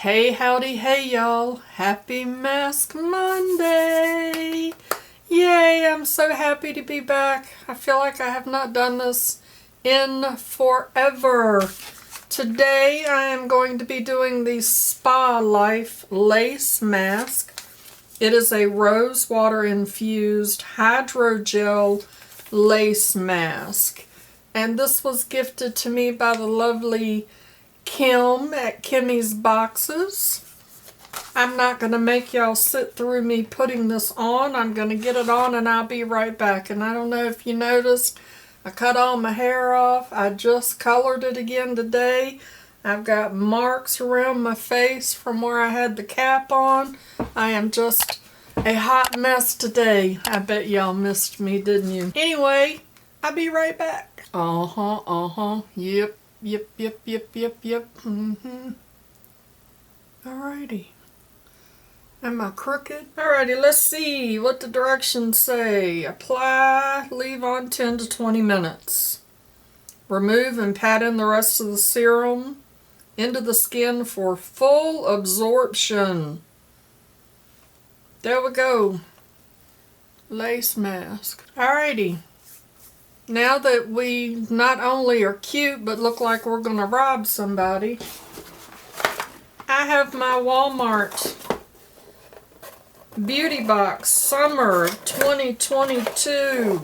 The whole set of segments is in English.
Hey, howdy, hey, y'all. Happy Mask Monday. Yay, I'm so happy to be back. I feel like I have not done this in forever. Today, I am going to be doing the SPALIFE Lace Mask. It is a rose water infused hydrogel lace mask. And this was gifted to me by the lovely Kim at Kimmy's Boxes. I'm not going to make y'all sit through me putting this on. I'm going to get it on and I'll be right back. And I don't know if you noticed, I cut all my hair off. I just colored it again today. I've got marks around my face from where I had the cap on. I am just a hot mess today. I bet y'all missed me, didn't you? Anyway, I'll be right back. Yep. Alrighty. Am I crooked? Alrighty, let's see what the directions say. Apply, leave on 10 to 20 minutes. Remove and pat in the rest of the serum into the skin for full absorption. There we go. Lace mask. Alrighty. Now that we not only are cute but look like we're going to rob somebody, I have my Walmart Beauty Box Summer 2022.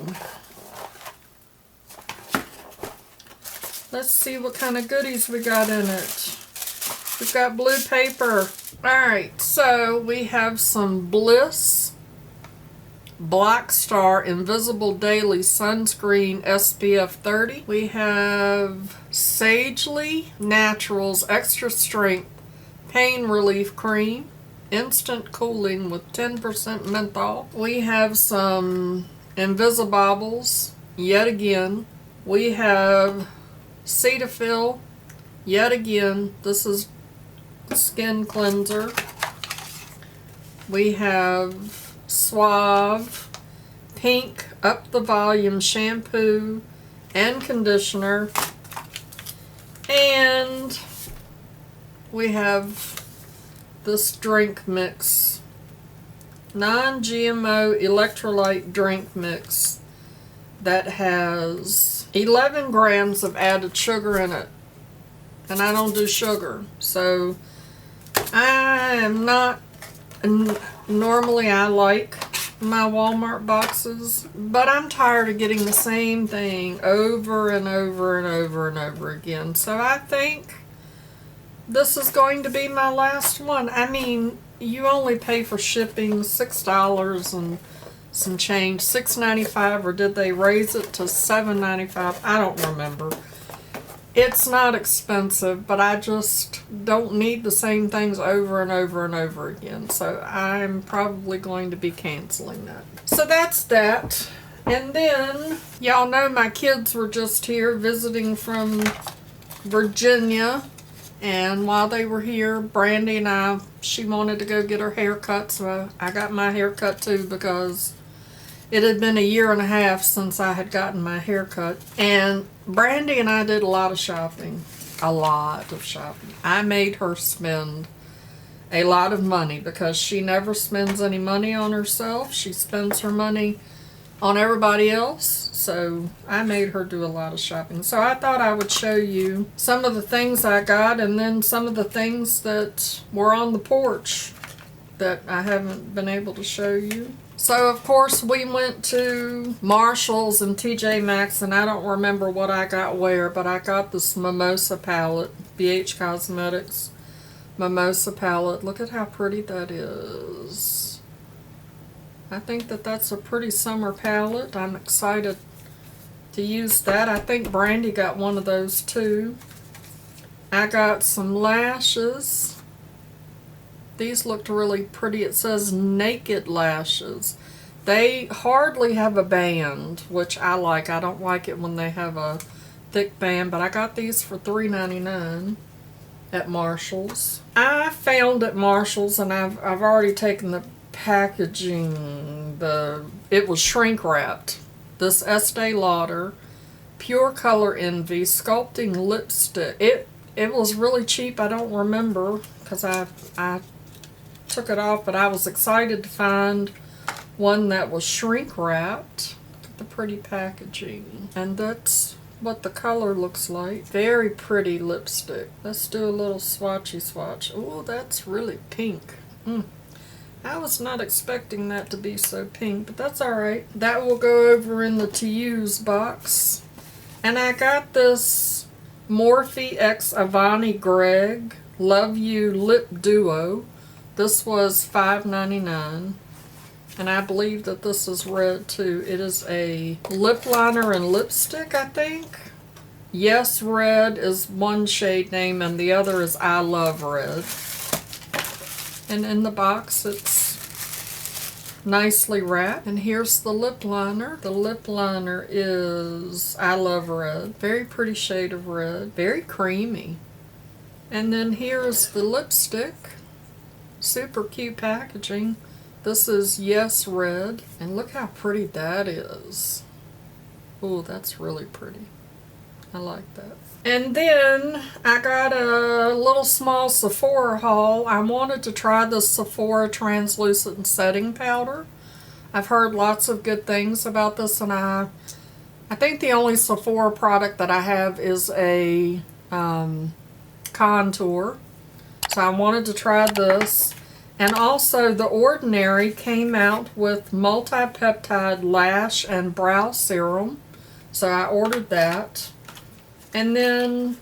Let's see what kind of goodies we got in it. We've got blue paper. Alright, so we have some Bliss Black Star Invisible Daily Sunscreen SPF 30. We have Sagely Naturals Extra Strength Pain Relief Cream. Instant cooling with 10% menthol. We have some Invisibobbles yet again. We have Cetaphil yet again. This is skin cleanser. We have Suave Pink Up the Volume shampoo and conditioner, and we have this drink mix, non-GMO electrolyte drink mix that has 11 grams of added sugar in it, and I don't do sugar, so I am not normally I like my Walmart boxes, but I'm tired of getting the same thing over and over and over and over again. So I think this is going to be my last one. I mean, you only pay for shipping $6 and some change, $6.95, or did they raise it to $7.95? I don't remember. It's not expensive, but I just don't need the same things over and over and over again. So I'm probably going to be canceling that. So that's that. And then, y'all know my kids were just here visiting from Virginia. And while they were here, Brandy and she wanted to go get her hair cut. So I got my hair cut too, because it had been a year and a half since I had gotten my hair cut. And Brandy and I did a lot of shopping. A lot of shopping. I made her spend a lot of money because she never spends any money on herself. She spends her money on everybody else. So I made her do a lot of shopping. So I thought I would show you some of the things I got and then some of the things that were on the porch that I haven't been able to show you. So, of course, we went to Marshall's and TJ Maxx, and I don't remember what I got where, but I got this Mimosa palette, BH Cosmetics Mimosa palette. Look at how pretty that is. I think that that's a pretty summer palette. I'm excited to use that. I think Brandy got one of those too. I got some lashes. These looked really pretty. It says Naked Lashes. They hardly have a band, which I like. I don't like it when they have a thick band, but I got these for $3.99 at Marshall's. I found at Marshall's, and I've already taken the packaging. It was shrink wrapped. This Estee Lauder Pure Color Envy Sculpting Lipstick. It was really cheap. I don't remember because I took it off, but I was excited to find one that was shrink wrapped. Look at the pretty packaging. And that's what the color looks like. Very pretty lipstick. Let's do a little swatchy swatch. Oh, that's really pink. I was not expecting that to be so pink, but that's alright. That will go over in the to use box. And I got this Morphe x Avani Greg Love You Lip Duo. This was $5.99. And I believe that this is red too. It is a lip liner and lipstick, I think. Yes Red is one shade name and the other is I Love Red. And in the box it's nicely wrapped. And here's the lip liner. The lip liner is I Love Red. Very pretty shade of red. Very creamy. And then here's the lipstick. Super cute packaging. This is Yes Red. And look how pretty that is. Oh, that's really pretty. I like that. And then I got a little small Sephora haul. I wanted to try the Sephora translucent setting powder. I've heard lots of good things about this, and I think the only Sephora product that I have is a contour. So I wanted to try this. And also The Ordinary came out with multi-peptide lash and brow serum. So I ordered that. And then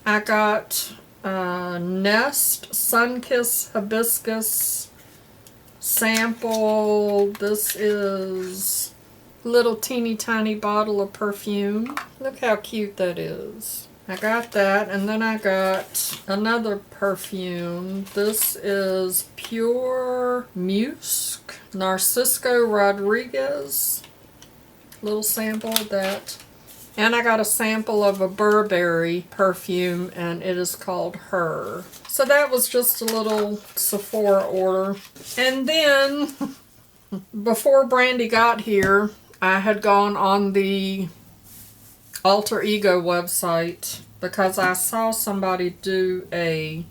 I got Nest Sunkiss Hibiscus sample. This is a little teeny tiny bottle of perfume. Look how cute that is. I got that, and then I got another perfume. This is Pure Musk Narcisco Rodriguez. Little sample of that. And I got a sample of a Burberry perfume, and it is called Her. So that was just a little Sephora order. And then, before Brandy got here, I had gone on the Alter Ego website because I saw somebody do a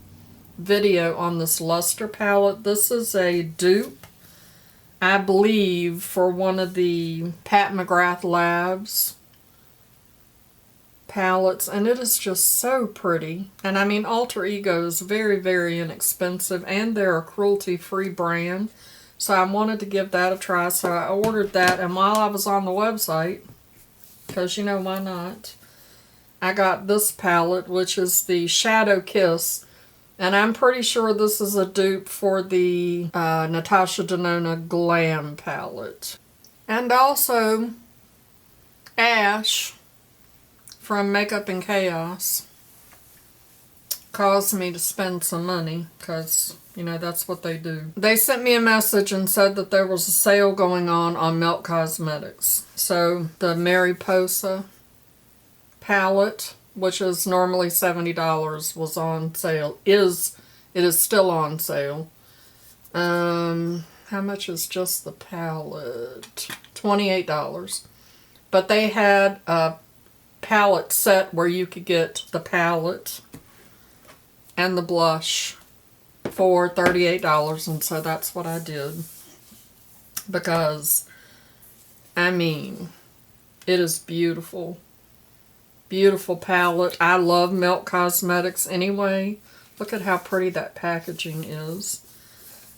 video on this luster palette. This is a dupe, I believe, for one of the Pat McGrath Labs palettes, and it is just so pretty. And I mean, Alter Ego is very, very inexpensive, and they're a cruelty-free brand, so I wanted to give that a try. So I ordered that, and while I was on the website, because you know, why not, I got this palette, which is the Shadow Kiss, and I'm pretty sure this is a dupe for the Natasha Denona Glam palette. And also Ash from Makeup and Chaos caused me to spend some money because, you know, that's what they do. They sent me a message and said that there was a sale going on Milk Cosmetics. So the Mariposa palette, which is normally $70, was on sale. It is still on sale. How much is just the palette? $28. But they had a palette set where you could get the palette and the blush for $38, and so that's what I did. Because, I mean, it is beautiful. Beautiful palette. I love Milk Cosmetics anyway. Look at how pretty that packaging is.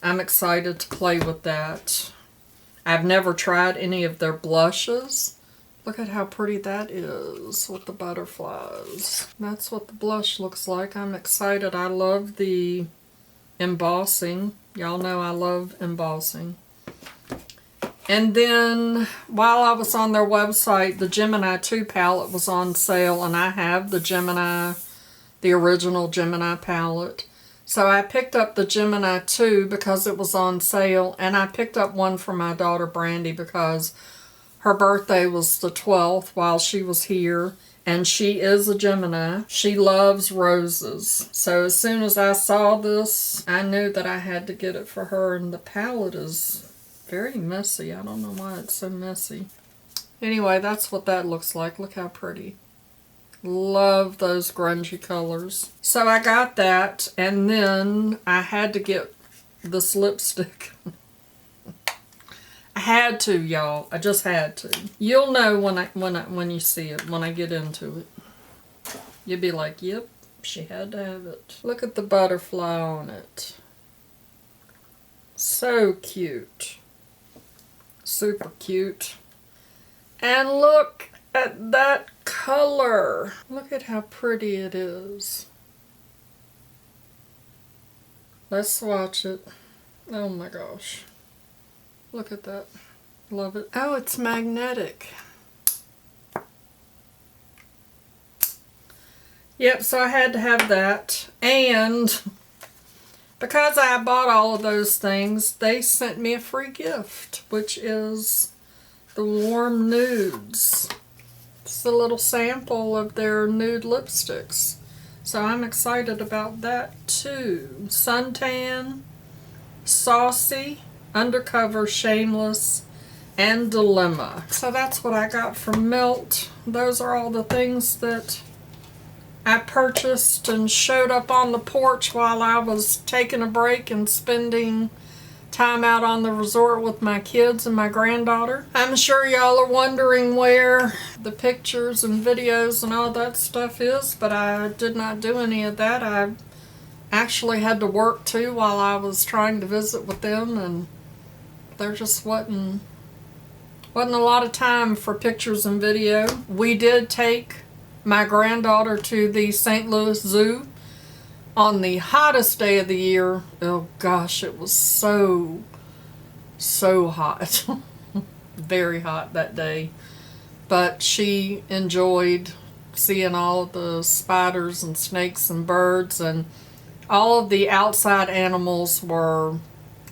I'm excited to play with that. I've never tried any of their blushes. Look at how pretty that is with the butterflies. That's what the blush looks like. I'm excited. I love the embossing. Y'all know I love embossing. And then, while I was on their website, the Gemini 2 palette was on sale, and I have the Gemini, the original Gemini palette. So I picked up the Gemini 2 because it was on sale, and I picked up one for my daughter Brandy because her birthday was the 12th while she was here, and she is a Gemini. She loves roses. So as soon as I saw this, I knew that I had to get it for her, and the palette is very messy. I don't know why it's so messy. Anyway, that's what that looks like. Look how pretty. Love those grungy colors. So I got that, and then I had to get this lipstick. I had to, y'all. I just had to. You'll know when you see it, when I get into it. You'll be like, yep, she had to have it. Look at the butterfly on it. So cute. Super cute. And look at that color. Look at how pretty it is. Let's swatch it. Oh my gosh. Look at that. Love it. Oh, it's magnetic. Yep, so I had to have that. And because I bought all of those things, they sent me a free gift, which is the Warm Nudes. It's a little sample of their nude lipsticks. So I'm excited about that too. Suntan, Saucy, Undercover, Shameless, and Dilemma. So that's what I got from Melt. Those are all the things that I purchased and showed up on the porch while I was taking a break and spending time out on the resort with my kids and my granddaughter. I'm sure y'all are wondering where the pictures and videos and all that stuff is, but I did not do any of that. I actually had to work too while I was trying to visit with them, and there just wasn't a lot of time for pictures and video. We did take my granddaughter to the St. Louis Zoo on the hottest day of the year. Oh gosh, it was so hot. Very hot that day. But she enjoyed seeing all of the spiders and snakes and birds, and all of the outside animals were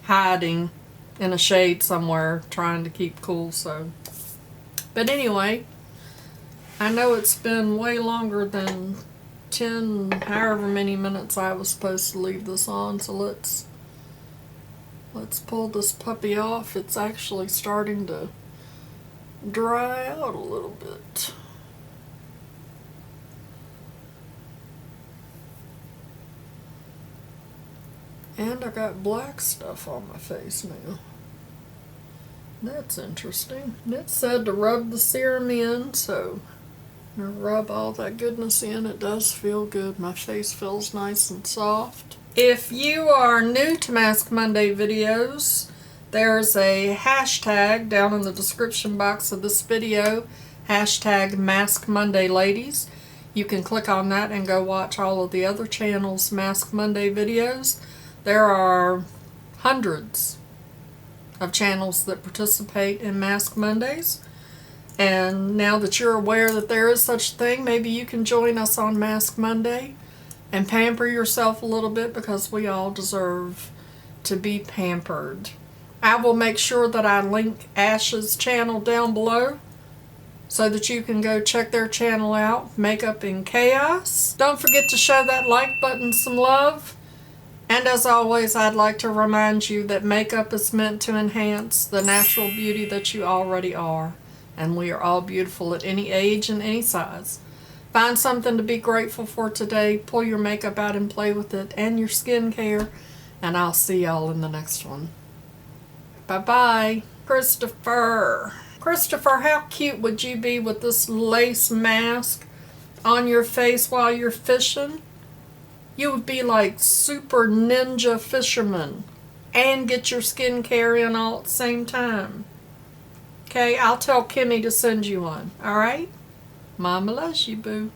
hiding in a shade somewhere trying to keep cool. So, but anyway, I know it's been way longer than 10, however many minutes I was supposed to leave this on, so let's pull this puppy off. It's actually starting to dry out a little bit. And I got black stuff on my face now. That's interesting. It said to rub the serum in, so I rub all that goodness in. It does feel good. My face feels nice and soft. If you are new to Mask Monday videos, there's a hashtag down in the description box of this video, hashtag Mask Monday Ladies. You can click on that and go watch all of the other channels' Mask Monday videos. There are hundreds of channels that participate in Mask Mondays. And now that you're aware that there is such a thing, maybe you can join us on Mask Monday and pamper yourself a little bit, because we all deserve to be pampered. I will make sure that I link Ash's channel down below so that you can go check their channel out, Makeup in Chaos. Don't forget to show that like button some love. And as always, I'd like to remind you that makeup is meant to enhance the natural beauty that you already are. And we are all beautiful at any age and any size. Find something to be grateful for today. Pull your makeup out and play with it, and your skincare. And I'll see y'all in the next one. Bye-bye. Christopher. Christopher, how cute would you be with this lace mask on your face while you're fishing? You would be like super ninja fisherman and get your skincare in all at the same time. Okay, I'll tell Kimmy to send you one. Alright? Mama loves you, boo.